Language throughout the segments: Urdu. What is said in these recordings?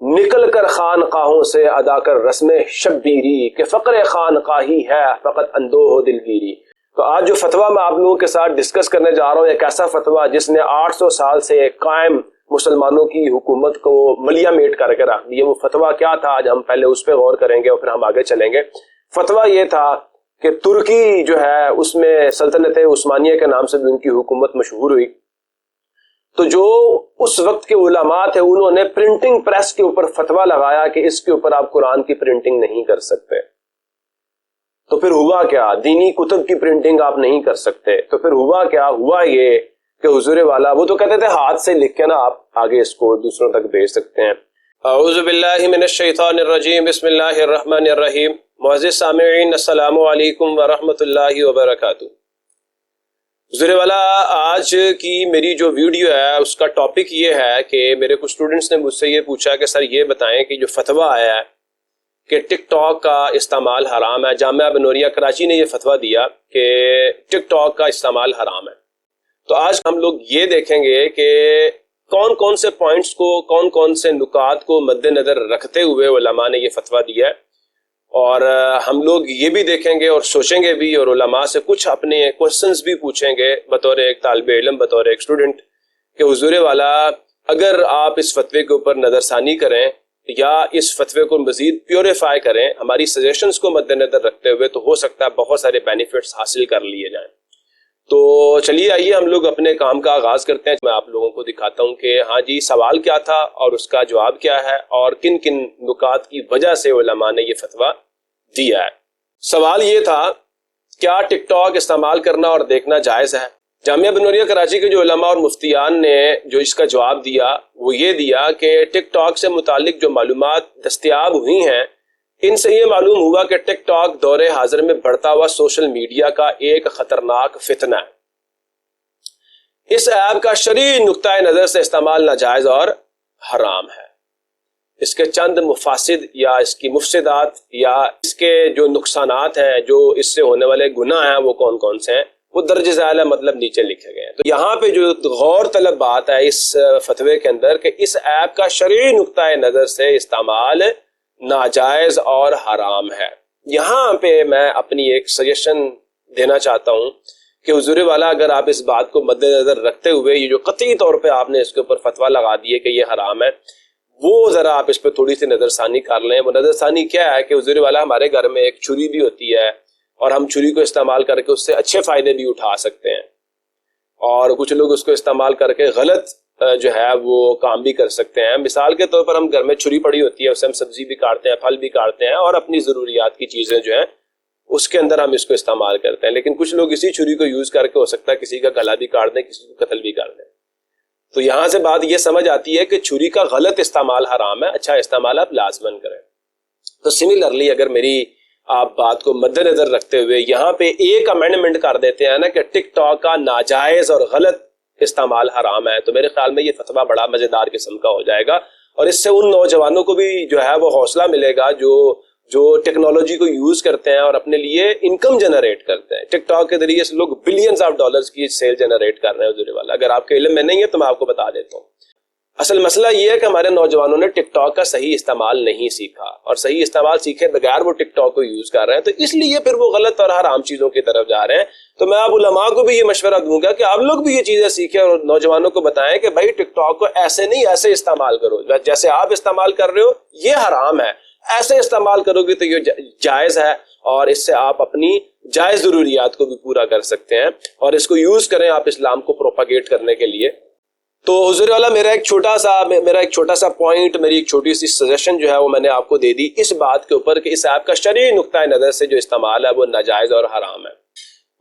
نکل کر خانقاہوں سے ادا کر رسم شبیری کہ فقر خانقاہی ہے فقط اندوہ و دلگیری۔ تو آج جو فتویٰ میں آپ لوگوں کے ساتھ ڈسکس کرنے جا رہا ہوں، ایک ایسا فتویٰ جس نے 800 سال سے قائم مسلمانوں کی حکومت کو ملیا میٹ کر کے رکھ دیا۔ وہ فتویٰ کیا تھا آج ہم پہلے اس پہ غور کریں گے اور پھر ہم آگے چلیں گے۔ فتویٰ یہ تھا کہ ترکی جو ہے اس میں سلطنت عثمانیہ کے نام سے بھی ان کی حکومت مشہور ہوئی، تو جو اس وقت کے علماء تھے انہوں نے پرنٹنگ پریس کے اوپر فتویٰ لگایا کہ اس کے اوپر آپ قرآن کی پرنٹنگ نہیں کر سکتے۔ تو پھر ہوا کیا؟ دینی کتب کی پرنٹنگ آپ نہیں کر سکتے، تو پھر ہوا کیا؟ ہوا یہ کہ حضور والا وہ تو کہتے تھے ہاتھ سے لکھ کے نا آپ آگے اس کو دوسروں تک بھیج سکتے ہیں۔ اعوذ باللہ من الشیطان الرجیم، بسم اللہ الرحمن الرحیم۔ معزز سامعین، السلام علیکم ورحمۃ اللہ وبرکاتہ۔ حضور والا آج کی میری جو ویڈیو ہے اس کا ٹاپک یہ ہے کہ میرے کچھ اسٹوڈنٹس نے مجھ سے یہ پوچھا کہ سر یہ بتائیں کہ جو فتویٰ آیا ہے کہ ٹک ٹاک کا استعمال حرام ہے، جامعہ بنوریہ کراچی نے یہ فتویٰ دیا کہ ٹک ٹاک کا استعمال حرام ہے۔ تو آج ہم لوگ یہ دیکھیں گے کہ کون کون سے پوائنٹس کو، کون کون سے نکات کو مد نظر رکھتے ہوئے علماء نے یہ فتویٰ دیا ہے، اور ہم لوگ یہ بھی دیکھیں گے اور سوچیں گے بھی، اور علماء سے کچھ اپنے کوشچنز بھی پوچھیں گے بطور ایک طالب علم، بطور ایک اسٹوڈنٹ، کہ حضور والا اگر آپ اس فتوے کے اوپر نظر ثانی کریں یا اس فتوے کو مزید پیوریفائی کریں ہماری سجیشنز کو مد نظر رکھتے ہوئے، تو ہو سکتا ہے بہت سارے بینیفٹس حاصل کر لیے جائیں۔ تو چلیے آئیے ہم لوگ اپنے کام کا آغاز کرتے ہیں۔ میں آپ لوگوں کو دکھاتا ہوں کہ ہاں جی سوال کیا تھا اور اس کا جواب کیا ہے، اور کن کن نکات کی وجہ سے علماء نے یہ فتویٰ دیا ہے۔ سوال یہ تھا، کیا ٹک ٹاک استعمال کرنا اور دیکھنا جائز ہے؟ جامعہ بنوریہ کراچی کے جو علماء اور مفتیان نے جو اس کا جواب دیا وہ یہ دیا کہ ٹک ٹاک سے متعلق جو معلومات دستیاب ہوئی ہیں ان سے یہ معلوم ہوا کہ ٹک ٹاک دور حاضر میں بڑھتا ہوا سوشل میڈیا کا ایک خطرناک فتنہ ہے۔ اس ایپ کا شرعی نقطۂ نظر سے استعمال ناجائز اور حرام ہے۔ اس کے چند مفاسد یا اس کی مفسدات یا اس کے جو نقصانات ہیں، جو اس سے ہونے والے گناہ ہیں، وہ کون کون سے ہیں، وہ درج ذیل مطلب نیچے لکھے گئے ہیں۔ تو یہاں پہ جو غور طلب بات ہے اس فتوے کے اندر کہ اس ایپ کا شرعی نقطۂ نظر سے استعمال ناجائز اور حرام ہے۔ یہاں پہ میں اپنی ایک سجیشن دینا چاہتا ہوں کہ حضور والا اگر آپ اس بات کو مد نظر رکھتے ہوئے یہ جو قطعی طور پہ آپ نے اس کے اوپر فتویٰ لگا دیے کہ یہ حرام ہے، وہ ذرا آپ اس پہ تھوڑی سی نظر ثانی کر لیں۔ وہ نظر ثانی کیا ہے کہ حضور والا ہمارے گھر میں ایک چھری بھی ہوتی ہے اور ہم چھری کو استعمال کر کے اس سے اچھے فائدے بھی اٹھا سکتے ہیں، اور کچھ لوگ اس کو استعمال کر کے غلط جو ہے وہ کام بھی کر سکتے ہیں۔ مثال کے طور پر ہم گھر میں چھری پڑی ہوتی ہے، اس سے ہم سبزی بھی کاٹتے ہیں، پھل بھی کاٹتے ہیں، اور اپنی ضروریات کی چیزیں جو ہیں اس کے اندر ہم اس کو استعمال کرتے ہیں، لیکن کچھ لوگ اسی چھری کو یوز کر کے ہو سکتا ہے کسی کا گلا بھی کاٹ دیں، کسی کو قتل بھی کر دیں۔ تو یہاں سے بات یہ سمجھ آتی ہے کہ چھری کا غلط استعمال حرام ہے، اچھا استعمال آپ لازماً کریں۔ تو سملرلی اگر میری آپ بات کو مد نظر رکھتے ہوئے یہاں پہ ایک امینڈمنٹ کر دیتے ہیں نا کہ ٹک ٹاک کا ناجائز اور غلط استعمال حرام ہے، تو میرے خیال میں یہ فتویٰ بڑا مزیدار قسم کا ہو جائے گا، اور اس سے ان نوجوانوں کو بھی جو ہے وہ حوصلہ ملے گا جو ٹیکنالوجی کو یوز کرتے ہیں اور اپنے لیے انکم جنریٹ کرتے ہیں۔ ٹک ٹاک کے ذریعے سے لوگ بلینز آف ڈالرز کی سیل جنریٹ کر رہے ہیں حضور والا۔ اگر آپ کے علم میں نہیں ہے تو میں آپ کو بتا دیتا ہوں۔ اصل مسئلہ یہ ہے کہ ہمارے نوجوانوں نے ٹک ٹاک کا صحیح استعمال نہیں سیکھا، اور صحیح استعمال سیکھے بغیر وہ ٹک ٹاک کو یوز کر رہے ہیں، تو اس لیے پھر وہ غلط اور حرام چیزوں کی طرف جا رہے ہیں۔ تو میں آپ علماء کو بھی یہ مشورہ دوں گا کہ آپ لوگ بھی یہ چیزیں سیکھیں اور نوجوانوں کو بتائیں کہ بھائی ٹک ٹاک کو ایسے نہیں، ایسے استعمال کرو، جیسے آپ استعمال کر رہے ہو یہ حرام ہے، ایسے استعمال کرو گے تو یہ جائز ہے، اور اس سے آپ اپنی جائز ضروریات کو بھی پورا کر سکتے ہیں، اور اس کو یوز کریں آپ اسلام کو پروپاگیٹ کرنے کے لیے۔ تو حضور والا میرا ایک چھوٹا سا پوائنٹ، میری ایک چھوٹی سی سجیشن جو ہے وہ میں نے آپ کو دے دی اس بات کے اوپر کہ اس ایپ کا شرعی نقطۂ نظر سے جو استعمال ہے وہ ناجائز اور حرام ہے۔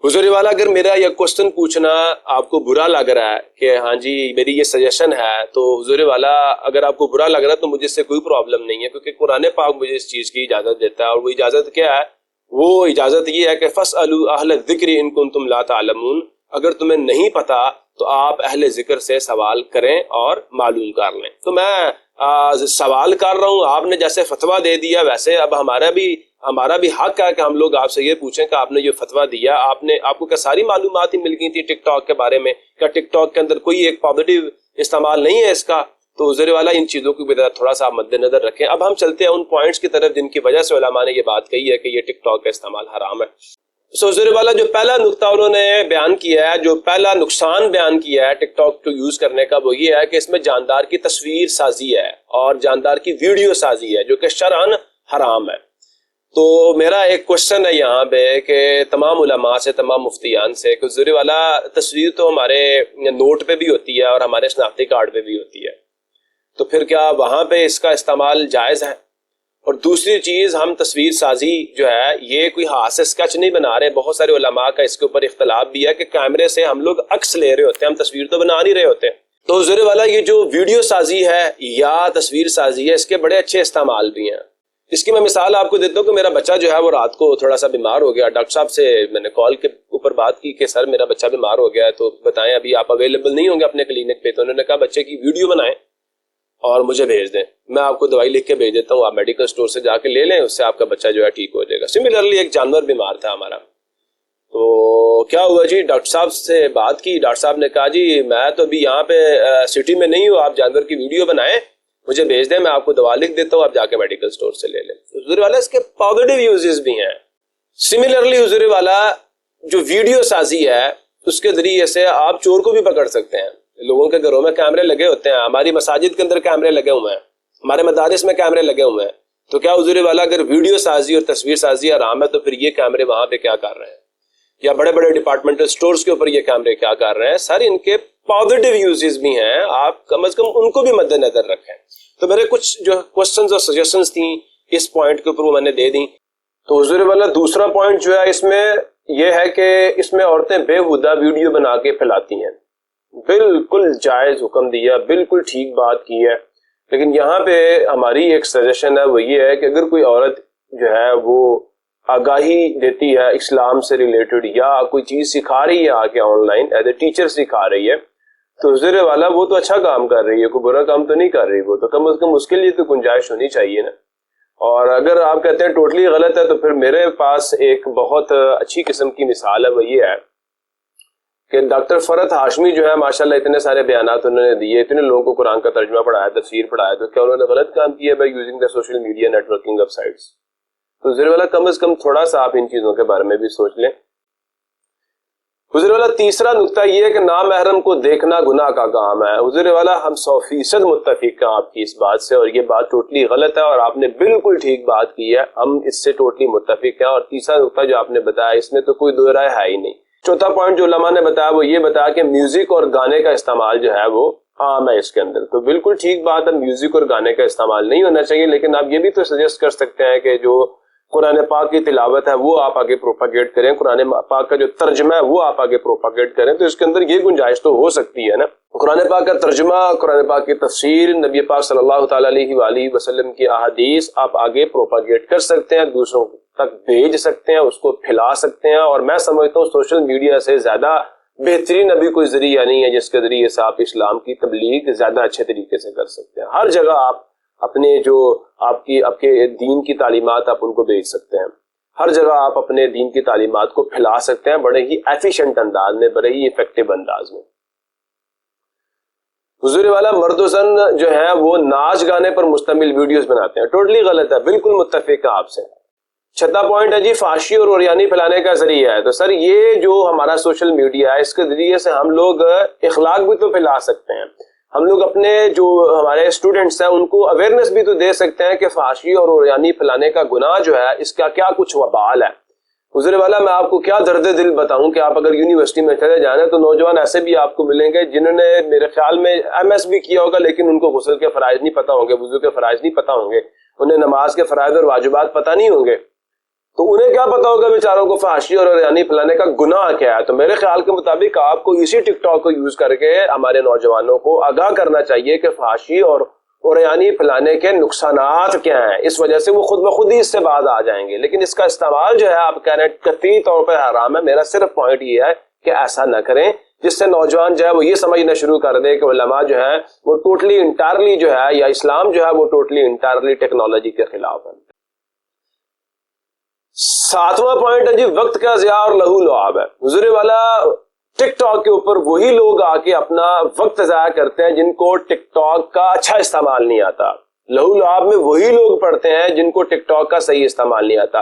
حضور والا اگر میرا یہ کوشچن پوچھنا آپ کو برا لگ رہا ہے کہ ہاں جی میری یہ سجیشن ہے، تو حضور والا اگر آپ کو برا لگ رہا ہے تو مجھے اس سے کوئی پرابلم نہیں ہے، کیونکہ قرآن پاک مجھے اس چیز کی اجازت دیتا ہے، اور وہ اجازت کیا ہے؟ وہ اجازت یہ ہے کہ فَاسْأَلُوا أَهْلَ الذِّكْرِ إِن كُنتُمْ لَا تَعْلَمُونَ، اگر تمہیں نہیں پتا تو آپ اہل ذکر سے سوال کریں اور معلوم کر لیں۔ تو میں سوال کر رہا ہوں، آپ نے جیسے فتویٰ دے دیا ویسے اب ہمارا بھی حق ہے کہ ہم لوگ آپ سے یہ پوچھیں کہ آپ نے یہ فتویٰ دیا، آپ کو کیا ساری معلومات ہی مل گئی تھی ٹک ٹاک کے بارے میں؟ کیا ٹک ٹاک کے اندر کوئی ایک پازیٹیو استعمال نہیں ہے اس کا؟ تو حضور والا ان چیزوں کو بھی تھوڑا سا مد نظر رکھیں. اب ہم چلتے ہیں ان پوائنٹس کی طرف جن کی وجہ سے علماء نے یہ بات کہی ہے کہ یہ ٹک ٹاک کا استعمال حرام ہے. حضور والا جو پہلا نقطہ انہوں نے بیان کیا ہے, جو پہلا نقصان بیان کیا ہے ٹک ٹاک کو یوز کرنے کا, وہ یہ ہے کہ اس میں جاندار کی تصویر سازی ہے اور جاندار کی ویڈیو سازی ہے جو کہ شرعاً حرام ہے. تو میرا ایک کوشچن ہے یہاں پہ کہ تمام علماء سے, تمام مفتیان سے, کہ حضور والا تصویر تو ہمارے نوٹ پہ بھی ہوتی ہے اور ہمارے شناختی کارڈ پہ بھی ہوتی ہے, تو پھر کیا وہاں پہ اس کا استعمال جائز ہے؟ اور دوسری چیز, ہم تصویر سازی جو ہے یہ کوئی ہاتھ سے اسکیچ نہیں بنا رہے. بہت سارے علماء کا اس کے اوپر اختلاف بھی ہے کہ کیمرے سے ہم لوگ عکس لے رہے ہوتے ہیں, ہم تصویر تو بنا نہیں رہے ہوتے. تو حضور والا یہ جو ویڈیو سازی ہے یا تصویر سازی ہے, اس کے بڑے اچھے استعمال بھی ہیں. اس کی میں مثال آپ کو دیتا ہوں کہ میرا بچہ جو ہے وہ رات کو تھوڑا سا بیمار ہو گیا. ڈاکٹر صاحب سے میں نے کال کے اوپر بات کی کہ سر میرا بچہ بیمار ہو گیا ہے, تو بتائیں ابھی آپ اویلیبل نہیں ہوں گے اپنے کلینک پہ. تو انہوں نے کہا بچے کی ویڈیو بنائیں اور مجھے بھیج دیں, میں آپ کو دوائی لکھ کے بھیج دیتا ہوں, آپ میڈیکل اسٹور سے جا کے لے لیں, اس سے آپ کا بچہ جو ہے ٹھیک ہو جائے گا. سملرلی ایک جانور بیمار تھا ہمارا, تو کیا ہوا جی, ڈاکٹر صاحب سے بات کی. ڈاکٹر صاحب نے کہا جی میں تو ابھی یہاں پہ سٹی میں نہیں ہوں, آپ جانور کی ویڈیو بنائیں مجھے بھیج دیں, میں آپ کو دوا لکھ دیتا ہوں, آپ جا کے میڈیکل اسٹور سے لے لیں. حضور والا اس کے پازیٹیو یوزز بھی ہیں. سملرلی حضور والا جو ویڈیو سازی ہے اس کے ذریعے سے آپ چور کو بھی پکڑ سکتے ہیں. لوگوں کے گھروں میں کیمرے لگے ہوتے ہیں, ہماری مساجد کے اندر کیمرے لگے ہوئے ہیں, ہمارے مدارس میں کیمرے لگے ہوئے ہیں. تو کیا حضور والا اگر ویڈیو سازی اور تصویر سازی حرام ہے تو پھر یہ کیمرے وہاں پہ کیا کر رہے ہیں, یا بڑے بڑے ڈپارٹمنٹل سٹورز کے اوپر یہ کیمرے کیا کر رہے ہیں؟ سر ان کے پازیٹیو یوزز بھی ہیں, آپ کم از کم ان کو بھی مد نظر رکھیں. تو میرے کچھ جو کوسچنز اور سجیشنز تھیں اس پوائنٹ کے اوپر وہ میں نے دے دیں. تو حضور والا دوسرا پوائنٹ جو ہے اس میں یہ ہے کہ اس میں عورتیں بے ہودہ ویڈیو بنا کے پھیلاتی ہیں. بالکل جائز حکم دیا, بالکل ٹھیک بات کی ہے, لیکن یہاں پہ ہماری ایک سجیشن ہے, وہ یہ ہے کہ اگر کوئی عورت جو ہے وہ آگاہی دیتی ہے اسلام سے ریلیٹڈ یا کوئی چیز سکھا رہی ہے آ کے on line as a teacher سکھا رہی ہے, تو حضور والا وہ تو اچھا کام کر رہی ہے, کوئی برا کام تو نہیں کر رہی, وہ تو کم از کم اس کے لیے تو گنجائش ہونی چاہیے نا. اور اگر آپ کہتے ہیں ٹوٹلی غلط ہے, تو پھر میرے پاس ایک بہت اچھی قسم کی مثال ہے, وہ یہ ہے کہ ڈاکٹر فرحت ہاشمی جو ہے ماشاءاللہ اتنے سارے بیانات انہوں نے دیے, اتنے لوگوں کو قرآن کا ترجمہ پڑھایا, تفسیر پڑھایا, تو کیا انہوں نے غلط کام کیا by using the social media networking websites? تو حضور والا کم از کم تھوڑا سا آپ ان چیزوں کے بارے میں بھی سوچ لیں. حضور والا تیسرا نقطہ یہ ہے کہ نامحرم کو دیکھنا گناہ کا کام ہے. حضور والا ہم 100% متفق ہیں آپ کی اس بات سے, اور یہ بات ٹوٹلی غلط ہے, اور آپ نے بالکل ٹھیک بات کی ہے, ہم اس سے ٹوٹلی متفق ہیں. اور تیسرا نقطہ جو آپ نے بتایا اس میں تو کوئی دو رائے ہے ہی نہیں. چوتھا پوائنٹ جو علماء نے بتایا وہ یہ بتایا کہ میوزک اور گانے کا استعمال جو ہے وہ عام ہے اس کے اندر. تو بالکل ٹھیک بات ہے, میوزک اور گانے کا استعمال نہیں ہونا چاہیے, لیکن آپ یہ بھی تو سجیسٹ کر سکتے ہیں کہ جو قرآن پاک کی تلاوت ہے وہ آپ آگے پروپاگیٹ کریں, قرآن پاک کا جو ترجمہ ہے وہ آپ آگے پروپاگیٹ کریں. تو اس کے اندر یہ گنجائش تو ہو سکتی ہے نا. قرآن پاک کا ترجمہ, قرآن پاک کی تفسیر, نبی پاک صلی اللہ تعالیٰ علیہ وآلہ وسلم کی احادیث آپ آگے پروپاگیٹ کر سکتے ہیں, دوسروں تک بھیج سکتے ہیں, اس کو پھیلا سکتے ہیں. اور میں سمجھتا ہوں سوشل میڈیا سے زیادہ بہترین ابھی کوئی ذریعہ نہیں ہے جس کے ذریعے سے آپ اسلام کی تبلیغ زیادہ اچھے طریقے سے کر سکتے ہیں. ہر جگہ آپ اپنے جو آپ کے دین کی تعلیمات آپ ان کو بھیج سکتے ہیں, ہر جگہ آپ اپنے دین کی تعلیمات کو پھیلا سکتے ہیں بڑے ہی ایفیشینٹ انداز میں, بڑے ہی افیکٹو انداز میں. حضور والا مرد و زن جو ہے وہ ناچ گانے پر مشتمل ویڈیوز بناتے ہیں, ٹوٹلی غلط ہے, بالکل متفق ہے آپ سے. چھٹا پوائنٹ ہے جی فحاشی اور اوریانی پھیلانے کا ذریعہ ہے. تو سر یہ جو ہمارا سوشل میڈیا ہے اس کے ذریعے سے ہم لوگ اخلاق بھی تو پھیلا سکتے ہیں, ہم لوگ اپنے جو ہمارے اسٹوڈنٹس ہیں ان کو اویئرنیس بھی تو دے سکتے ہیں کہ فحاشی اور اوریانی پھیلانے کا گناہ جو ہے اس کا کیا کچھ وبال ہے. حضور والا میں آپ کو کیا درد دل بتاؤں کہ آپ اگر یونیورسٹی میں چلے جانے تو نوجوان ایسے بھی آپ کو ملیں گے جنہوں نے میرے خیال میں MS بھی کیا ہوگا, لیکن ان کو غسل کے فرائض نہیں پتا ہوں گے, وضو کے فرائض نہیں پتا ہوں گے, انہیں نماز کے فرائض اور واجبات پتا نہیں ہوں گے. تو انہیں کیا پتا ہوگا بیچاروں کو فحاشی اور اوریانی پھیلانے کا گناہ کیا ہے. تو میرے خیال کے مطابق آپ کو اسی ٹک ٹاک کو یوز کر کے ہمارے نوجوانوں کو آگاہ کرنا چاہیے کہ فحاشی اور اوریانی پھیلانے کے نقصانات کیا ہیں. اس وجہ سے وہ خود بخود ہی اس سے بعد آ جائیں گے, لیکن اس کا استعمال جو ہے آپ کہہ رہے ہیں قطعی طور پر حرام ہے. میرا صرف پوائنٹ یہ ہے کہ ایسا نہ کریں جس سے نوجوان جو ہے وہ یہ سمجھنا شروع کر دے کہ علماء جو ہے وہ ٹوٹلی انٹائرلی جو ہے یا اسلام جو ہے وہ ٹوٹلی انٹائرلی ٹیکنالوجی کے خلاف ہے. ساتواں پوائنٹ ہے جی وقت کا ضیاع اور لہو لعاب ہے. حضور والا ٹک ٹاک کے اوپر وہی لوگ آ کے اپنا وقت ضائع کرتے ہیں جن کو ٹک ٹاک کا اچھا استعمال نہیں آتا. لہو لعاب میں وہی لوگ پڑھتے ہیں جن کو ٹک ٹاک کا صحیح استعمال نہیں آتا.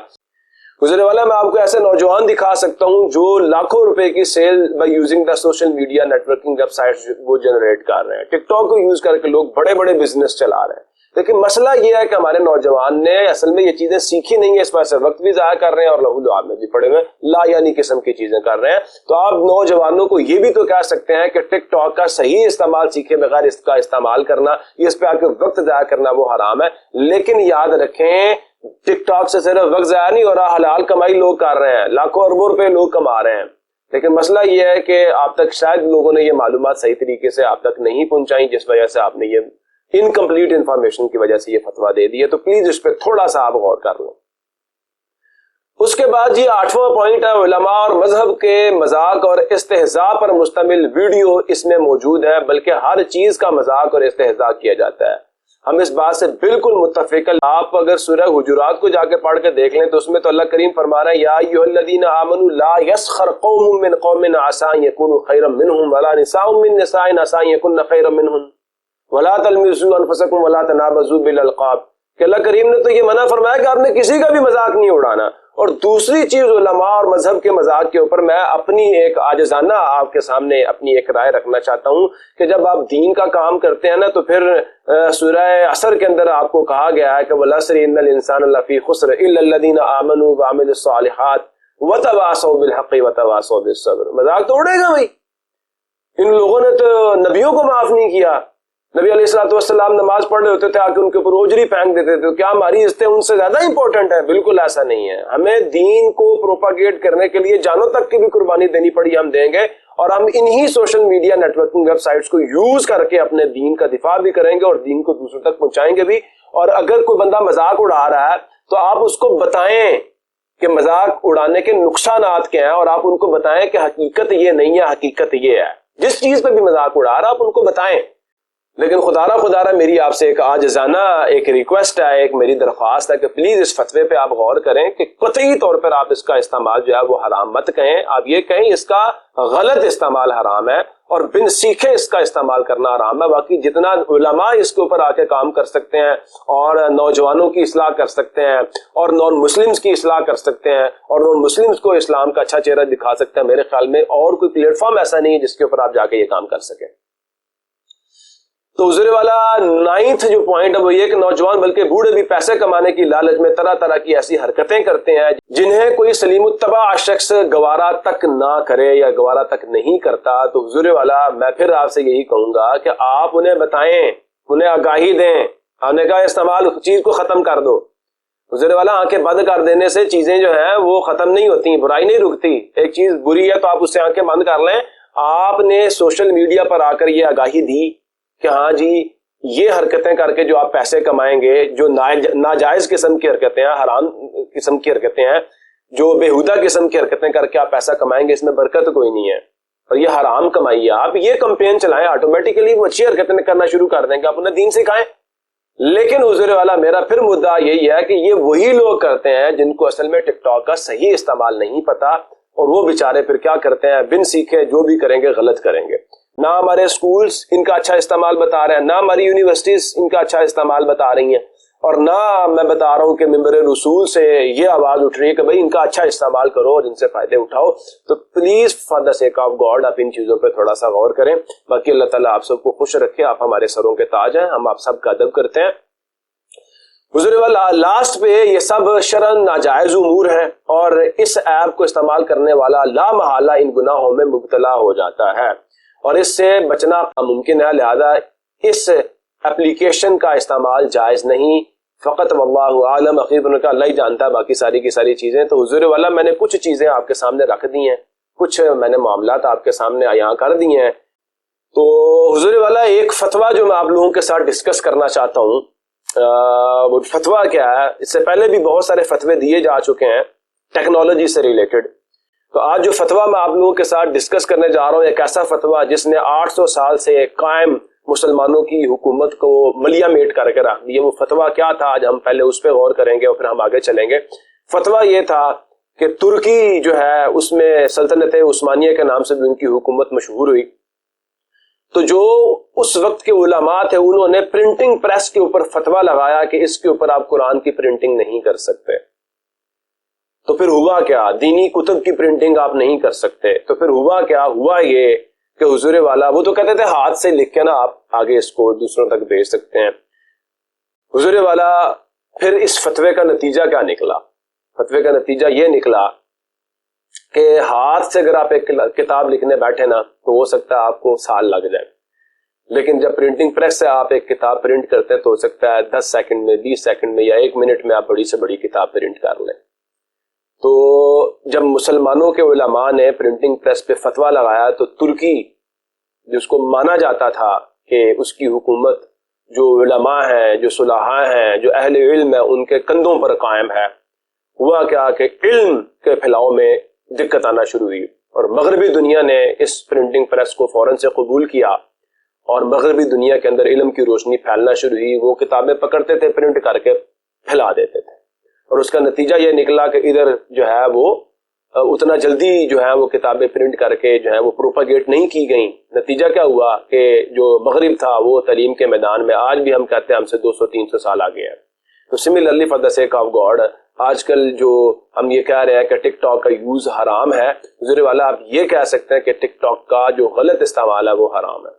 گزرے والا میں آپ کو ایسے نوجوان دکھا سکتا ہوں جو لاکھوں روپے کی sale by using the social media networking websites وہ جنریٹ کر رہے ہیں. ٹک ٹاک کو یوز کر کے لوگ بڑے بڑے بزنس چلا رہے ہیں. لیکن مسئلہ یہ ہے کہ ہمارے نوجوان نے اصل میں یہ چیزیں سیکھی نہیں ہے, اس وجہ سے وقت بھی ضائع کر رہے ہیں اور لہو لعاب میں بھی پڑے ہوئے لا یعنی قسم کی چیزیں کر رہے ہیں. تو آپ نوجوانوں کو یہ بھی تو کہہ سکتے ہیں کہ ٹک ٹاک کا صحیح استعمال سیکھے بغیر اس کا استعمال کرنا, اس پہ آ کے وقت ضائع کرنا وہ حرام ہے. لیکن یاد رکھیں ٹک ٹاک سے صرف وقت ضائع نہیں ہو رہا, حلال کمائی لوگ کر رہے ہیں, لاکھوں اربوں روپے لوگ کما رہے ہیں. لیکن مسئلہ یہ ہے کہ آپ تک شاید لوگوں نے یہ معلومات صحیح طریقے سے آپ تک نہیں پہنچائی, جس وجہ سے آپ نے یہ انکمپلیٹ انفارمیشن کی وجہ سے یہ فتویٰ دے دی ہے. تو پلیز اس پہ تھوڑا سا آپ غور کر لیں. اس کے بعد جی 8واں پوائنٹ ہے علماء اور مذہب کے مذاق اور استہزاء پر مشتمل ویڈیو اس میں موجود ہے, بلکہ ہر چیز کا مذاق اور استہزاء کیا جاتا ہے. ہم اس بات سے بالکل متفق ہیں. آپ اگر سورہ حجرات کو جا کے پڑھ کے دیکھ لیں تو اس میں تو اللہ کریم فرما رہا ہے یا ایھا الذین آمنوا لا یسخر قوم من قوم عسى ان یکونوا خیرا منهم ولا نساء من نساء عسى ان یکن خیرا منهن ولا تلمزوا انفسکم ولا تنابزوا بالالقاب. کہ اللہ کریم نے تو یہ منع فرمایا کہ آپ نے کسی کا بھی مذاق نہیں اڑانا. اور دوسری چیز علماء اور مذہب کے مذاق کے اوپر میں اپنی ایک عاجزانہ آپ کے سامنے اپنی ایک رائے رکھنا چاہتا ہوں کہ جب آپ دین کا کام کرتے ہیں نا تو پھر سورہ عصر کے اندر آپ کو کہا گیا ہے کہ والعصر ان الانسان لفی خسر الا الذین آمنوا وعملوا الصالحات وتواصوا بالحق وتواصوا بالصبر. مذاق تو اڑے گا بھائی. ان لوگوں نے تو نبیوں کو معاف نہیں کیا. نبی علیہ الصلوۃ والسلام نماز پڑھ رہے ہوتے تھے, آ کے ان کے اوپر اوجری پھینک دیتے تھے. کیا ہماری عزتیں ان سے زیادہ امپورٹنٹ ہے؟ بالکل ایسا نہیں ہے. ہمیں دین کو پروپاگیٹ کرنے کے لیے جانوں تک کی بھی قربانی دینی پڑی ہم دیں گے, اور ہم انہی social media networking websites کو یوز کر کے اپنے دین کا دفاع بھی کریں گے اور دین کو دوسروں تک پہنچائیں گے بھی. اور اگر کوئی بندہ مذاق اڑا رہا ہے تو آپ اس کو بتائیں کہ مذاق اڑانے کے نقصانات کیا ہیں, اور آپ ان کو بتائیں کہ حقیقت یہ نہیں ہے, حقیقت یہ ہے. جس چیز پہ بھی مذاق اڑا رہا آپ ان کو بتائیں. لیکن خدا میری آپ سے ایک عاجزانہ ایک ریکویسٹ ہے, ایک میری درخواست ہے کہ پلیز اس فتوے پہ آپ غور کریں کہ قطعی طور پر آپ اس کا استعمال جو ہے وہ حرام مت کہیں. آپ یہ کہیں اس کا غلط استعمال حرام ہے اور بن سیکھے اس کا استعمال کرنا حرام ہے. باقی جتنا علماء اس کے اوپر آ کے کام کر سکتے ہیں اور نوجوانوں کی اصلاح کر سکتے ہیں اور نان مسلمز کی اصلاح کر سکتے ہیں اور نان مسلمز کو اسلام کا اچھا چہرہ دکھا سکتے ہیں, میرے خیال میں اور کوئی پلیٹ فارم ایسا نہیں ہے جس کے اوپر آپ جا کے یہ کام کر سکیں. تو حضور والا 9th جو پوائنٹ ہے وہ یہ کہ نوجوان بلکہ بوڑھے بھی پیسے کمانے کی لالچ میں طرح طرح کی ایسی حرکتیں کرتے ہیں جنہیں کوئی سلیم الطبع شخص گوارا تک نہ کرے یا گوارا تک نہیں کرتا. تو حضور والا میں پھر آپ سے یہی کہوں گا کہ آپ انہیں بتائیں, انہیں آگاہی دیں. ہم نے کہا استعمال چیز کو ختم کر دو. حضور والا آنکھیں بند کر دینے سے چیزیں جو ہیں وہ ختم نہیں ہوتی, برائی نہیں رکتی. ایک چیز بری ہے تو آپ اس سے آنکھیں بند کر لیں. آپ نے سوشل میڈیا پر آ کر یہ آگاہی دی کہ ہاں جی یہ حرکتیں کر کے جو آپ پیسے کمائیں گے, جو ناجائز قسم کی حرکتیں ہیں, حرام قسم کی حرکتیں ہیں, جو بےہودہ قسم کی حرکتیں کر کے آپ پیسہ کمائیں گے, اس میں برکت کوئی نہیں ہے اور یہ حرام کمائی ہے. آپ یہ کمپین چلائیں, آٹومیٹیکلی وہ اچھی حرکتیں کرنا شروع کر دیں گے, آپ انہیں دین سکھائیں. لیکن حضور والا میرا پھر مدعا یہی ہے کہ یہ وہی لوگ کرتے ہیں جن کو اصل میں ٹک ٹاک کا صحیح استعمال نہیں پتا, اور وہ بیچارے پھر کیا کرتے ہیں, بن سیکھے جو بھی کریں گے غلط کریں گے. نہ ہمارے سکولز ان کا اچھا استعمال بتا رہے ہیں, نہ ہماری یونیورسٹیز ان کا اچھا استعمال بتا رہی ہیں, اور نہ میں بتا رہا ہوں کہ ممبر رسول سے یہ آواز اٹھ رہی ہے کہ بھئی ان کا اچھا استعمال کرو اور ان سے فائدے اٹھاؤ. تو please for the sake of God آپ ان چیزوں پہ تھوڑا سا غور کریں. باقی اللہ تعالیٰ آپ سب کو خوش رکھے, آپ ہمارے سروں کے تاج ہیں, ہم آپ سب کا ادب کرتے ہیں. حضور والا لاسٹ پہ یہ سب شرعن ناجائز امور ہیں اور اس ایپ کو استعمال کرنے والا لا محالہ ان گناہوں میں مبتلا ہو جاتا ہے اور اس سے بچنا ممکن ہے. لہذا اس اپلیکیشن کا استعمال جائز نہیں. فقط واللہ عالم, عقیدہ کا اللہ ہی جانتا ہے باقی ساری کی ساری چیزیں. تو حضور والا میں نے کچھ چیزیں آپ کے سامنے رکھ دی ہیں, کچھ میں نے معاملات آپ کے سامنے یہاں کر دی ہیں. تو حضور والا ایک فتویٰ جو میں آپ لوگوں کے ساتھ ڈسکس کرنا چاہتا ہوں, وہ فتویٰ کیا ہے, اس سے پہلے بھی بہت سارے فتوے دیے جا چکے ہیں ٹیکنالوجی سے ریلیٹڈ. تو آج جو فتویٰ میں آپ لوگوں کے ساتھ ڈسکس کرنے جا رہا ہوں, ایک ایسا فتویٰ جس نے 800 سال سے قائم مسلمانوں کی حکومت کو ملیا میٹ کر کے رکھ دیا. وہ فتویٰ کیا تھا, آج ہم پہلے اس پہ غور کریں گے اور پھر ہم آگے چلیں گے. فتویٰ یہ تھا کہ ترکی جو ہے اس میں سلطنت عثمانیہ کے نام سے بھی ان کی حکومت مشہور ہوئی، تو جو اس وقت کے علماء تھے انہوں نے پرنٹنگ پریس کے اوپر فتویٰ لگایا کہ اس کے اوپر آپ قرآن کی پرنٹنگ نہیں کر سکتے۔ تو پھر ہوا کیا؟ دینی کتب کی پرنٹنگ آپ نہیں کر سکتے، تو پھر ہوا کیا؟ ہوا یہ کہ حضور والا وہ تو کہتے تھے ہاتھ سے لکھ کے نا آپ آگے اس کو دوسروں تک بھیج سکتے ہیں۔ حضور والا پھر اس فتوے کا نتیجہ کیا نکلا؟ فتوے کا نتیجہ یہ نکلا کہ ہاتھ سے اگر آپ ایک کتاب لکھنے بیٹھے نا تو ہو سکتا ہے آپ کو سال لگ جائے، لیکن جب پرنٹنگ پریس سے آپ ایک کتاب پرنٹ کرتے ہیں تو ہو سکتا ہے 10 سیکنڈ میں، 20 سیکنڈ میں یا 1 منٹ میں آپ بڑی سے بڑی کتاب پرنٹ کر لیں۔ تو جب مسلمانوں کے علماء نے پرنٹنگ پریس پہ فتویٰ لگایا تو ترکی جس کو مانا جاتا تھا کہ اس کی حکومت جو علماء ہیں، جو صلحاء ہیں، جو اہل علم ہیں، ان کے کندھوں پر قائم ہے، ہوا کیا کہ علم کے پھیلاؤ میں دقت آنا شروع ہوئی، اور مغربی دنیا نے اس پرنٹنگ پریس کو فوراً سے قبول کیا، اور مغربی دنیا کے اندر علم کی روشنی پھیلنا شروع ہوئی۔ وہ کتابیں پکڑتے تھے، پرنٹ کر کے پھیلا دیتے تھے، اور اس کا نتیجہ یہ نکلا کہ ادھر جو ہے وہ اتنا جلدی جو ہے وہ کتابیں پرنٹ کر کے جو ہے وہ پروپاگیٹ نہیں کی گئیں۔ نتیجہ کیا ہوا کہ جو مغرب تھا وہ تعلیم کے میدان میں آج بھی ہم کہتے ہیں ہم سے 200-300 سال آگے ہے۔ تو similarly for the sake of God آج کل جو ہم یہ کہہ رہے ہیں کہ ٹک ٹاک کا یوز حرام ہے، حضور والا آپ یہ کہہ سکتے ہیں کہ ٹک ٹاک کا جو غلط استعمال ہے وہ حرام ہے،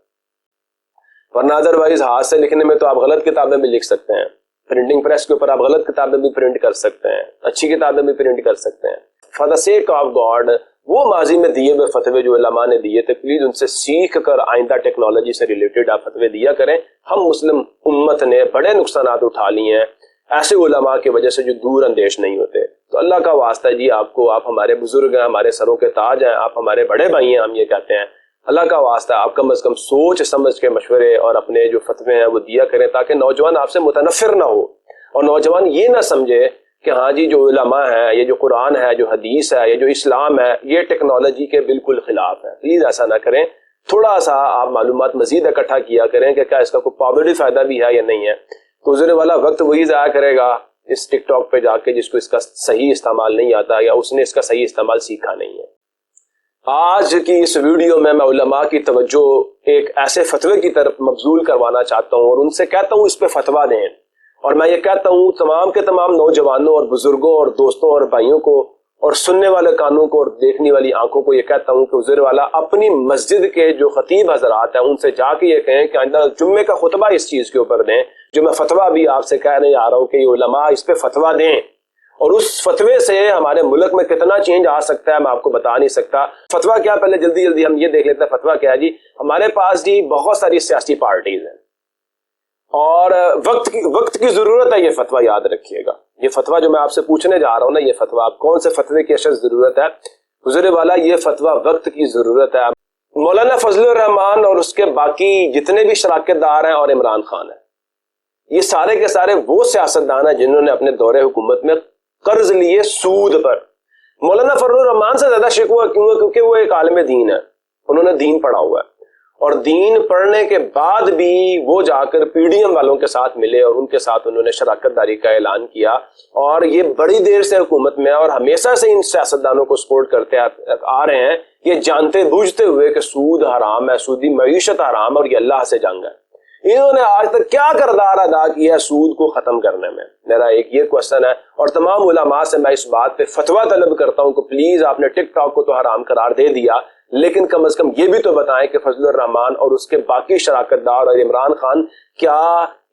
ورنہ ادروائز ہاتھ سے لکھنے میں تو آپ غلط کتابیں بھی لکھ سکتے ہیں، پرنٹنگ پریس کے اوپر آپ غلط کتابیں بھی پرنٹ کر سکتے ہیں، اچھی کتابیں بھی پرنٹ کر سکتے ہیں۔ For the sake of God وہ ماضی میں دیے ہوئے فتوے جو علماء نے دیے تھے پلیز ان سے سیکھ کر آئندہ ٹیکنالوجی سے ریلیٹڈ آپ فتوے دیا کریں۔ ہم مسلم امت نے بڑے نقصانات اٹھا لیے ہیں ایسے علماء کی وجہ سے جو دور اندیش نہیں ہوتے۔ تو اللہ کا واسطہ جی آپ کو، آپ ہمارے بزرگ ہیں، ہمارے سروں کے تاج ہیں، آپ ہمارے بڑے بھائی ہیں، ہم یہ کہتے ہیں اللہ کا واسطہ آپ کم از کم سوچ سمجھ کے مشورے اور اپنے جو فتوے ہیں وہ دیا کریں تاکہ نوجوان آپ سے متنفر نہ ہو، اور نوجوان یہ نہ سمجھے کہ ہاں جی جو علماء ہیں، یہ جو قرآن ہے، جو حدیث ہے، یہ جو اسلام ہے، یہ ٹیکنالوجی کے بالکل خلاف ہے۔ پلیز ایسا نہ کریں، تھوڑا سا آپ معلومات مزید اکٹھا کیا کریں کہ کیا اس کا کوئی پابلڈ فائدہ بھی ہے یا نہیں ہے۔ تو حضور والا وقت وہی ضائع کرے گا اس ٹک ٹاک پہ جا کے جس کو اس کا صحیح استعمال نہیں آتا یا اس نے اس کا صحیح استعمال سیکھا نہیں ہے۔ آج کی اس ویڈیو میں علماء کی توجہ ایک ایسے فتوے کی طرف مبذول کروانا چاہتا ہوں، اور ان سے کہتا ہوں اس پہ فتویٰ دیں، اور میں یہ کہتا ہوں تمام کے تمام نوجوانوں اور بزرگوں اور دوستوں اور بھائیوں کو اور سننے والے کانوں کو اور دیکھنے والی آنکھوں کو یہ کہتا ہوں کہ حضور والا اپنی مسجد کے جو خطیب حضرات ہیں ان سے جا کے یہ کہیں کہ آئندہ جمعے کا خطبہ اس چیز کے اوپر دیں جو میں فتویٰ بھی آپ سے کہنے آ رہا ہوں کہ یہ علماء اس پہ فتویٰ دیں، اور اس فتوے سے ہمارے ملک میں کتنا چینج آ سکتا ہے میں آپ کو بتا نہیں سکتا۔ فتویٰ کیا، پہلے جلدی جلدی ہم یہ دیکھ لیتے ہیں فتویٰ کیا ہے جی۔ ہمارے پاس جی بہت ساری سیاسی پارٹیز ہیں اور وقت کی ضرورت ہے، یہ فتویٰ یاد رکھیے گا۔ یہ فتویٰ جو میں آپ سے پوچھنے جا رہا ہوں نا، یہ فتویٰ آپ کون سے فتوے کی اشد ضرورت ہے؟ حضور والا یہ فتویٰ وقت کی ضرورت ہے۔ مولانا فضل الرحمان اور اس کے باقی جتنے بھی شراکت دار ہیں اور عمران خان ہیں، یہ سارے کے سارے وہ سیاستدان ہیں جنہوں نے اپنے دور حکومت میں قرض لیے سود پر۔ مولانا فضل الرحمان سے زیادہ شکوہ کیوں ہے؟ کیونکہ وہ ایک عالم دین ہے، انہوں نے دین پڑھا ہوا ہے، اور دین پڑھنے کے بعد بھی وہ جا کر پی ڈی ایم والوں کے ساتھ ملے اور ان کے ساتھ انہوں نے شراکت داری کا اعلان کیا، اور یہ بڑی دیر سے حکومت میں اور ہمیشہ سے ان سیاستدانوں کو سپورٹ کرتے آ رہے ہیں، یہ جانتے بوجھتے ہوئے کہ سود حرام ہے، سودی معیشت حرام ہے اور یہ اللہ سے جنگ ہے۔ انہوں نے آج تک کیا کردار ادا کیا سود کو ختم کرنے میں؟ میرا ایک یہ کوشچن ہے، اور تمام علماء سے میں اس بات پہ فتویٰ طلب کرتا ہوں کہ پلیز آپ نے ٹک ٹاک کو تو حرام قرار دے دیا، لیکن کم از کم یہ بھی تو بتائیں کہ فضل الرحمان اور اس کے باقی شراکت دار اور عمران خان کیا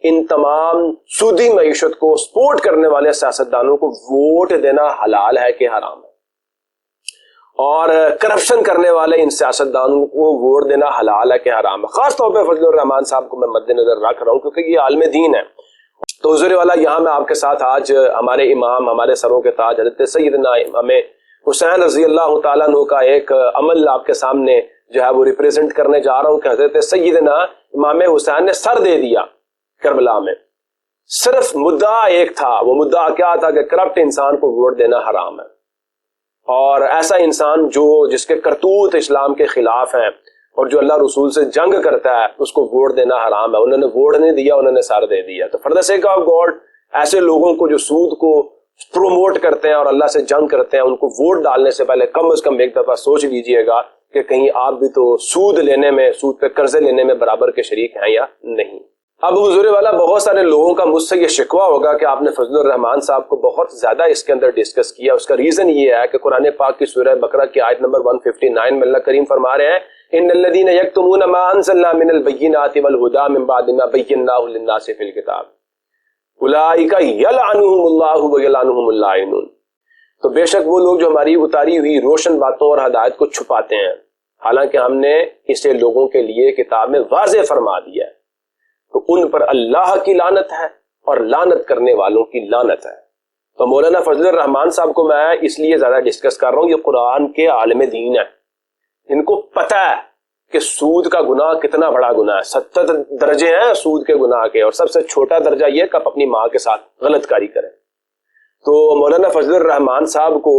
ان تمام سودی معیشت کو سپورٹ کرنے والے سیاستدانوں کو ووٹ دینا حلال ہے کہ حرام ہے، اور کرپشن کرنے والے ان سیاستدانوں کو ووٹ دینا حلال ہے کہ حرام ہے؟ خاص طور پہ فضل الرحمان صاحب کو میں مد نظر رکھ رہا ہوں کیونکہ یہ عالم دین ہے۔ تو حضور والا یہاں میں آپ کے ساتھ آج ہمارے امام، ہمارے سروں کے تاج حضرت سیدنا امام حسین رضی اللہ تعالیٰ عنہ کا ایک عمل آپ کے سامنے جو ہے وہ ریپریزنٹ کرنے جا رہا ہوں کہ حضرت سیدنا امام حسین نے سر دے دیا کربلا میں۔ صرف مدعا ایک تھا، وہ مدعا کیا تھا کہ کرپٹ انسان کو ووٹ دینا حرام ہے، اور ایسا انسان جس کے کرتوت اسلام کے خلاف ہیں اور جو اللہ رسول سے جنگ کرتا ہے اس کو ووٹ دینا حرام ہے۔ انہوں نے ووٹ نہیں دیا، انہوں نے سر دے دیا۔ تو for the sake of God ایسے لوگوں کو جو سود کو پروموٹ کرتے ہیں اور اللہ سے جنگ کرتے ہیں، ان کو ووٹ ڈالنے سے پہلے کم از کم ایک دفعہ سوچ لیجئے گا کہ کہیں آپ بھی تو سود لینے میں، سود پہ قرضے لینے میں برابر کے شریک ہیں یا نہیں۔ اب حضور والا بہت سارے لوگوں کا مجھ سے یہ شکوہ ہوگا کہ آپ نے فضل الرحمان صاحب کو بہت زیادہ اس کے اندر ڈسکس کیا۔ اس کا ریزن یہ ہے کہ قرآن پاک کی سورہ بقرہ کی آیت نمبر 159 میں اللہ کریم فرما رہے ہیں ان الذین یکتمون ما انزلنا من البینات والہدی من بعد ما بیناہ للناس فی الکتاب اولئک یلعنهم اللہ ویلعنهم اللاعنون۔ تو بے شک وہ لوگ جو ہماری اتاری ہوئی روشن باتوں اور ہدایت کو چھپاتے ہیں، حالانکہ ہم نے اسے لوگوں کے لیے کتاب میں واضح فرما دیا ہے، تو ان پر اللہ کی لعنت ہے اور لعنت کرنے والوں کی لعنت ہے۔ تو مولانا فضل الرحمان صاحب کو میں اس لیے زیادہ ڈسکس کر رہا ہوں، یہ قرآن کے عالم دین ہے، ان کو پتہ ہے کہ سود کا گناہ کتنا بڑا گناہ ہے۔ 70 درجے ہیں سود کے گناہ کے، اور سب سے چھوٹا درجہ یہ کہ آپ اپنی ماں کے ساتھ غلط کاری کریں۔ تو مولانا فضل الرحمان صاحب کو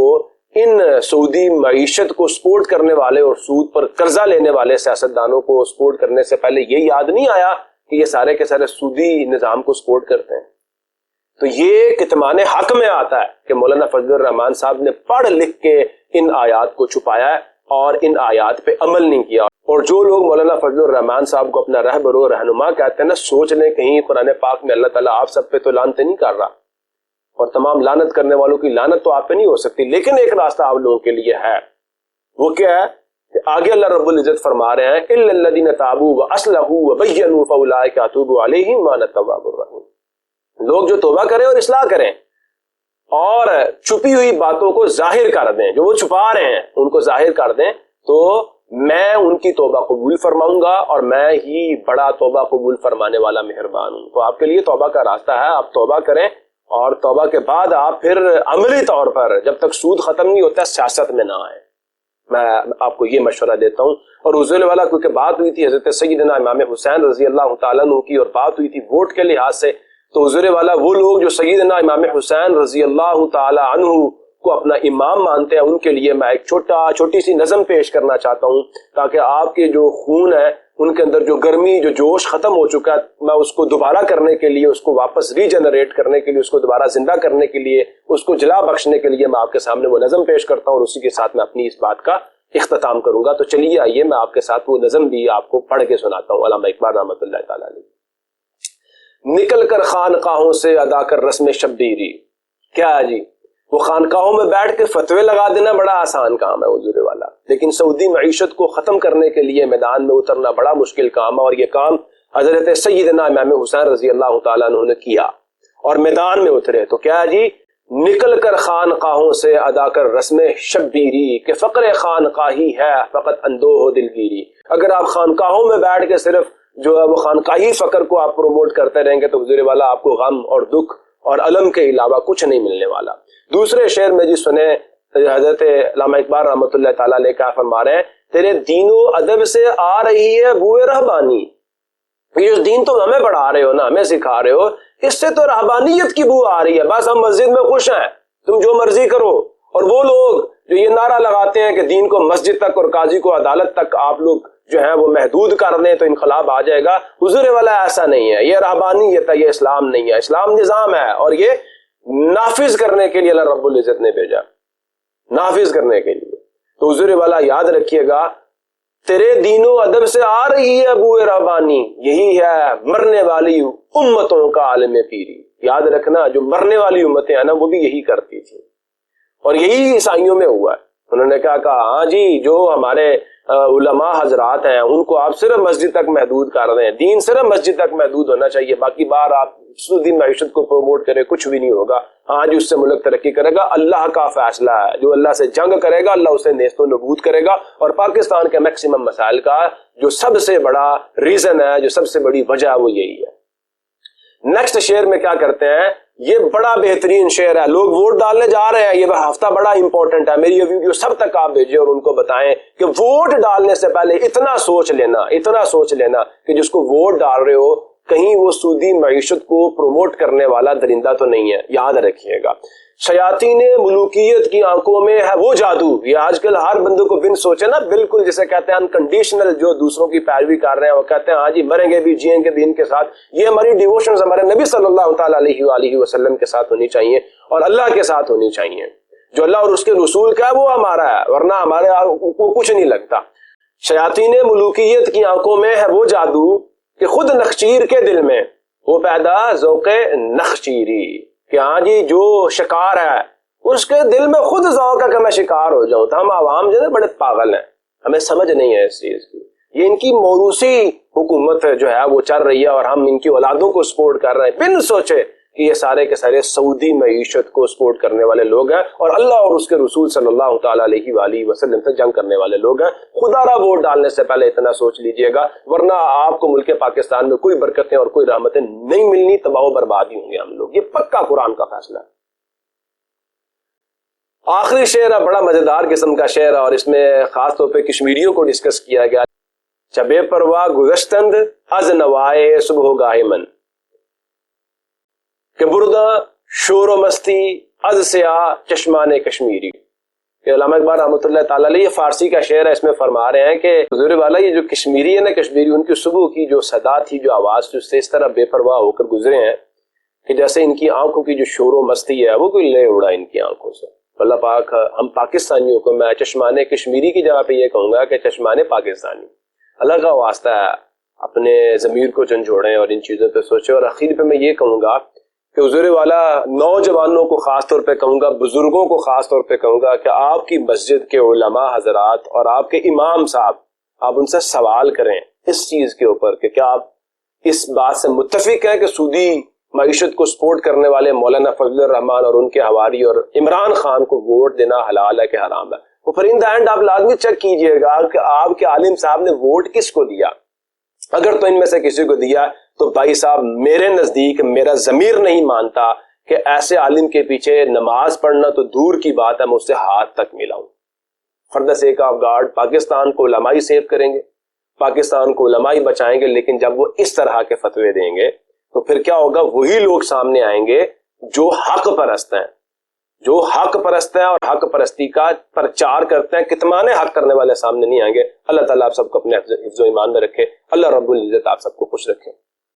ان سعودی معیشت کو سپورٹ کرنے والے اور سود پر قرضہ لینے والے سیاستدانوں کو سپورٹ کرنے سے پہلے یہ یاد نہیں آیا کہ یہ سارے کے سارے سودی نظام کو سپورٹ کرتے ہیں۔ تو یہ کتمان حق میں آتا ہے کہ مولانا فضل الرحمان صاحب نے پڑھ لکھ کے ان آیات کو چھپایا ہے اور ان آیات پہ عمل نہیں کیا۔ اور جو لوگ مولانا فضل الرحمان صاحب کو اپنا رہبر و رہنما کہتے ہیں نا، سوچ لیں کہیں قرآن پاک میں اللہ تعالیٰ آپ سب پہ تو لعنتیں نہیں کر رہا، اور تمام لعنت کرنے والوں کی لعنت تو آپ پہ نہیں ہو سکتی، لیکن ایک راستہ آپ لوگوں کے لیے ہے۔ وہ کیا ہے کہ آگے اللہ رب العزت فرما رہے ہیں الا الذین تابوا واصلحوا وبینوا فاولئک اتوب علیہم وانا التواب الرحیم۔ لوگ جو توبہ کریں اور اصلاح کریں اور چھپی ہوئی باتوں کو ظاہر کر دیں، جو وہ چھپا رہے ہیں ان کو ظاہر کر دیں، تو میں ان کی توبہ قبول فرماؤں گا، اور میں ہی بڑا توبہ قبول فرمانے والا مہربان ہوں۔ تو آپ کے لیے توبہ کا راستہ ہے، آپ توبہ کریں، اور توبہ کے بعد آپ پھر عملی طور پر جب تک سود ختم نہیں ہوتا سیاست میں نہ آئیں۔ میں آپ کو یہ مشورہ دیتا ہوں۔ اور حضور والا کیونکہ بات ہوئی تھی حضرت سیدنا امام حسین رضی اللہ تعالیٰ عنہ کی، اور بات ہوئی تھی ووٹ کے لحاظ سے، تو حضور والا وہ لوگ جو سیدنا امام حسین رضی اللہ تعالیٰ عنہ کو اپنا امام مانتے ہیں، ان کے لیے میں ایک چھوٹی سی نظم پیش کرنا چاہتا ہوں، تاکہ آپ کے جو خون ہے ان کے اندر جو گرمی، جو جوش ختم ہو چکا ہے، میں اس کو دوبارہ کرنے کے لیے، اس کو واپس ری جنریٹ کرنے کے لیے، اس کو دوبارہ زندہ کرنے کے لیے، اس کو جلا بخشنے کے لیے میں آپ کے سامنے وہ نظم پیش کرتا ہوں، اور اسی کے ساتھ میں اپنی اس بات کا اختتام کروں گا۔ تو چلیے آئیے میں آپ کے ساتھ وہ نظم بھی آپ کو پڑھ کے سناتا ہوں۔ علامہ اقبال رحمۃ اللہ تعالیٰ علیہ۔ نکل کر خانقاہوں سے ادا کر رسم شبیری، کیا ہے جی، وہ خانقاہوں میں بیٹھ کے فتوے لگا دینا بڑا آسان کام ہے حضور والا، لیکن سعودی معیشت کو ختم کرنے کے لیے میدان میں اترنا بڑا مشکل کام ہے، اور یہ کام حضرت سیدنا امام حسین رضی اللہ تعالیٰ عنہ نے کیا اور میدان میں اترے۔ تو کیا جی، نکل کر خانقاہوں سے ادا کر رسم شبیری کہ فقر خانقاہی ہے فقط اندوہ دلگیری۔ اگر آپ خانقاہوں میں بیٹھ کے صرف جو ہے وہ خانقاہی فقر کو آپ پروموٹ کرتے رہیں گے تو حضور والا آپ کو غم اور دکھ اور علم کے علاوہ کچھ نہیں ملنے والا۔ دوسرے شعر میں جی سنے حضرت علامہ اقبال رحمۃ اللہ تعالیٰ علیہ کیا فرما رہے ہیں، تیرے دین و ادب سے آ رہی ہے بوئے رہبانی، یہ جو دین تم ہمیں پڑھا رہے ہو نا، ہمیں سکھا رہے ہو، اس سے تو رہبانیت کی بو آ رہی ہے، بس ہم مسجد میں خوش ہیں، تم جو مرضی کرو۔ اور وہ لوگ جو یہ نعرہ لگاتے ہیں کہ دین کو مسجد تک اور قاضی کو عدالت تک آپ لوگ جو ہے وہ محدود کر دیں تو انقلاب آ جائے گا، حضور والا ایسا نہیں ہے، یہ رہبانیت ہے، یہ اسلام نہیں ہے، اسلام نظام ہے، اور یہ نافذ کرنے کے لیے اللہ رب العزت نے بھیجا، نافذ کرنے کے لیے۔ تو حضور والا یاد رکھیے گا، تیرے دین و ادب سے آ رہی ہے بوئے رہبانی، یہی ہے مرنے والی امتوں کا عالم پیری۔ یاد رکھنا جو مرنے والی امتیں ہیں نا وہ بھی یہی کرتی تھی، اور یہی عیسائیوں میں ہوا ہے۔ انہوں نے کہا ہاں جی، جو ہمارے علماء حضرات ہیں ان کو آپ صرف مسجد تک محدود کر رہے ہیں، دین صرف مسجد تک محدود ہونا چاہیے، باقی بار آپ سعودی معیشت کو پروموٹ کرے کچھ بھی نہیں ہوگا۔ ہاں جی، اس سے ملک ترقی کرے گا، اللہ کا فیصلہ ہے، جو اللہ سے جنگ کرے گا اللہ اسے نیست و نبود کرے گا۔ اور پاکستان کے میکسیمم مسائل کا جو سب سے بڑا ریزن ہے، جو سب سے بڑی وجہ ہے، وہ یہی ہے۔ نیکسٹ شعر میں کیا کرتے ہیں، یہ بڑا بہترین شعر ہے، لوگ ووٹ ڈالنے جا رہے ہیں، یہ ہفتہ بڑا امپورٹنٹ ہے، میری یہ ویڈیو سب تک آپ بھیجیں اور ان کو بتائیں کہ ووٹ ڈالنے سے پہلے اتنا سوچ لینا کہ جس کو ووٹ ڈال رہے ہو کہیں وہ سودی معیشت کو پروموٹ کرنے والا درندہ تو نہیں ہے. یاد رکھیے گا. شیاطین ملوکیت کی آنکھوں میں ہے وہ جادو. یہ آج کل ہر بندے کو بن سوچے نا بالکل جسے کہتے ہیں انکنڈیشنل، جو دوسروں کی پیروی کر رہے ہیں وہ کہتے ہیں ہاں جی مریں گے بھی جئیں گے دین کے ساتھ. یہ ہماری ڈیووشنز ہمارے نبی صلی اللہ تعالیٰ علیہ وآلہ وسلم کے ساتھ ہونی چاہیے اور اللہ کے ساتھ ہونی چاہیے. جو اللہ اور اس کے رسول کا ہے وہ ہمارا ہے، ورنہ ہمارے کو کچھ نہیں لگتا. شیاطین ملوکیت کی آنکھوں میں ہے وہ جادو کہ خود نخچیر کے دل میں وہ پیدا ذوق نخچیری، کہ ہاں جی جو شکار ہے اس کے دل میں خود ذوق ہے کہ میں شکار ہو جاؤں. تو ہم عوام جو ہے بڑے پاگل ہیں، ہمیں سمجھ نہیں ہے اس چیز کی. یہ ان کی موروثی حکومت جو ہے وہ چل رہی ہے اور ہم ان کی اولادوں کو سپورٹ کر رہے ہیں بن سوچے کہ یہ سارے کے سارے سعودی معیشت کو سپورٹ کرنے والے لوگ ہیں اور اللہ اور اس کے رسول صلی اللہ تعالیٰ علیہ وآلہ وسلم سے جنگ کرنے والے لوگ ہیں. خدا را ووٹ ڈالنے سے پہلے اتنا سوچ لیجئے گا، ورنہ آپ کو ملک پاکستان میں کوئی برکتیں اور کوئی رحمتیں نہیں ملنی، تباہ و بربادی ہوں گے ہم لوگ. یہ پکا قرآن کا فیصلہ ہے. آخری شعر ہے، بڑا مزیدار قسم کا شعر ہے اور اس میں خاص طور پہ کشمیریوں کو ڈسکس کیا گیا. چبے پرواہ گزشتند از نوائے صبح گاہ من، کہ بردہ شور و مستی از سیاہ چشمان کشمیری. کہ علامہ اقبال رحمۃ اللہ تعالیٰ علیہ، یہ فارسی کا شعر ہے، اس میں فرما رہے ہیں کہ حضور والا یہ جو کشمیری ہے نا، کشمیری ان کی صبح کی جو صدا تھی، جو آواز تھی، اس سے اس طرح بے پرواہ ہو کر گزرے ہیں کہ جیسے ان کی آنکھوں کی جو شور و مستی ہے وہ کوئی لے اڑا ان کی آنکھوں سے. اللہ پاک ہم پاکستانیوں کو، میں چشمان کشمیری کی جگہ پہ یہ کہوں گا کہ چشمان پاکستانی. اللہ کا واسطہ ہے اپنے ضمیر کو جھنجھوڑیں اور ان چیزوں پہ سوچیں. اور اخیر پہ میں یہ کہوں گا کہ حضور والا نوجوانوں کو خاص طور پہ کہوں گا، بزرگوں کو خاص طور پہ کہوں گا کہ آپ کی مسجد کے علماء حضرات اور آپ کے امام صاحب، آپ ان سے سوال کریں اس چیز کے اوپر کہ کیا آپ اس بات سے متفق ہیں کہ سودی معیشت کو سپورٹ کرنے والے مولانا فضل الرحمان اور ان کے حواری اور عمران خان کو ووٹ دینا حلال ہے کہ حرام ہے. وہ پھر ان دا اینڈ آپ لازمی چیک کیجئے گا کہ آپ کے عالم صاحب نے ووٹ کس کو دیا. اگر تو ان میں سے کسی کو دیا تو بھائی صاحب میرے نزدیک میرا ضمیر نہیں مانتا کہ ایسے عالم کے پیچھے نماز پڑھنا تو دور کی بات ہے میں اس سے ہاتھ تک ملاؤں. فردہ سیک آف گاڈ پاکستان کو علمائی سیو کریں گے، پاکستان کو علمائی بچائیں گے، لیکن جب وہ اس طرح کے فتوے دیں گے تو پھر کیا ہوگا؟ وہی لوگ سامنے آئیں گے جو حق پرست ہیں، جو حق پرست ہیں اور حق پرستی کا پرچار کرتے ہیں. کتمانے حق کرنے والے سامنے نہیں آئیں گے. اللہ تعالیٰ آپ سب کو اپنے حفظ و ایمان میں رکھے. اللہ رب العزت آپ سب کو خوش رکھے.